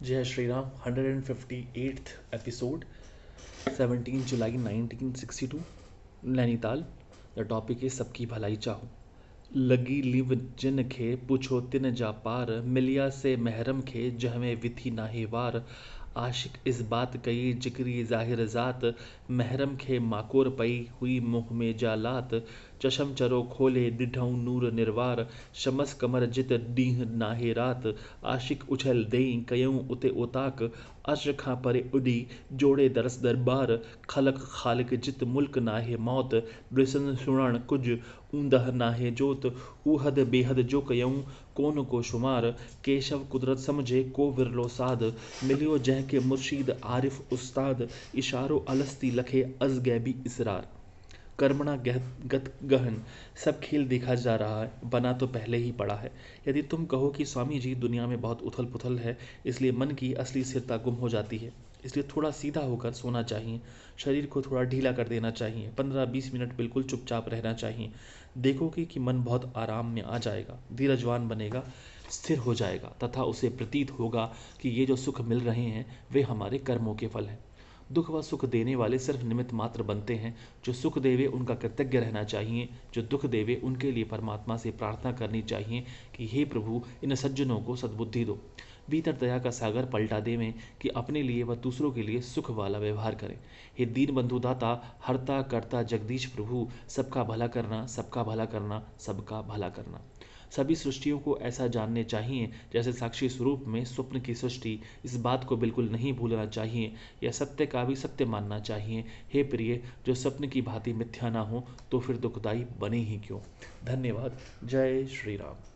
जय Shri Ram 158th episode 17 July 1962 Nainital. The topic is सबकी भलाई चाहो। लगी लिव जिन खे पूछो तिन जा पार मिलिया से महरम खे जहमें विधि नाहे वार। आशिक इस बात कही जिक्री जाहिर जात महरम खे माकोर पई हुई मुँह में जालात। चशम चरो खोले डिढऊं नूर निर्वार शमस कमर जित डीह नाहे रात। आशिक उछल देई कयऊं उते उताक अर्श खां परे उडी जोड़े दरस दरबार। खलक खालिक जित मुल्क नाहे मौत ब्रिसन सुणण कुछ ऊंदह नाहे जोत। ऊहद बेहद जो कयऊं कोन को शुमार केशव कुदरत समझे को विरलो साध। मिलियो जह के मुर्शीद आरिफ उस्ताद इशारो अलस्ती लखे अजगैबी इसरार। कर्मणा गत गहन सब खेल देखा जा रहा है, बना तो पहले ही पड़ा है। यदि तुम कहो कि स्वामी जी दुनिया में बहुत उथल पुथल है इसलिए मन की असली स्थिरता गुम हो जाती है, इसलिए थोड़ा सीधा होकर सोना चाहिए, शरीर को थोड़ा ढीला कर देना चाहिए, 15-20 मिनट बिल्कुल चुपचाप रहना चाहिए। देखोगे कि मन बहुत आराम में आ जाएगा, धीरजवान बनेगा, स्थिर हो जाएगा तथा उसे प्रतीत होगा कि ये जो सुख मिल रहे हैं वे हमारे कर्मों के फल हैं। दुख व सुख देने वाले सिर्फ निमित्त मात्र बनते हैं। जो सुख देवे उनका कृतज्ञ रहना चाहिए, जो दुख देवे उनके लिए परमात्मा से प्रार्थना करनी चाहिए कि हे प्रभु इन सज्जनों को सद्बुद्धि दो। भीतर दया का सागर पलटा देवें कि अपने लिए व दूसरों के लिए सुख वाला व्यवहार करें। हे दीन बंधु दाता हरता करता जगदीश प्रभु सबका भला करना, सबका भला करना, सबका भला करना। सभी सृष्टियों को ऐसा जानने चाहिए जैसे साक्षी स्वरूप में स्वप्न की सृष्टि। इस बात को बिल्कुल नहीं भूलना चाहिए, यह सत्य का भी सत्य मानना चाहिए। हे प्रिय, जो स्वप्न की भांति मिथ्या ना हो तो फिर दुखदाई बने ही क्यों। धन्यवाद। जय श्री राम।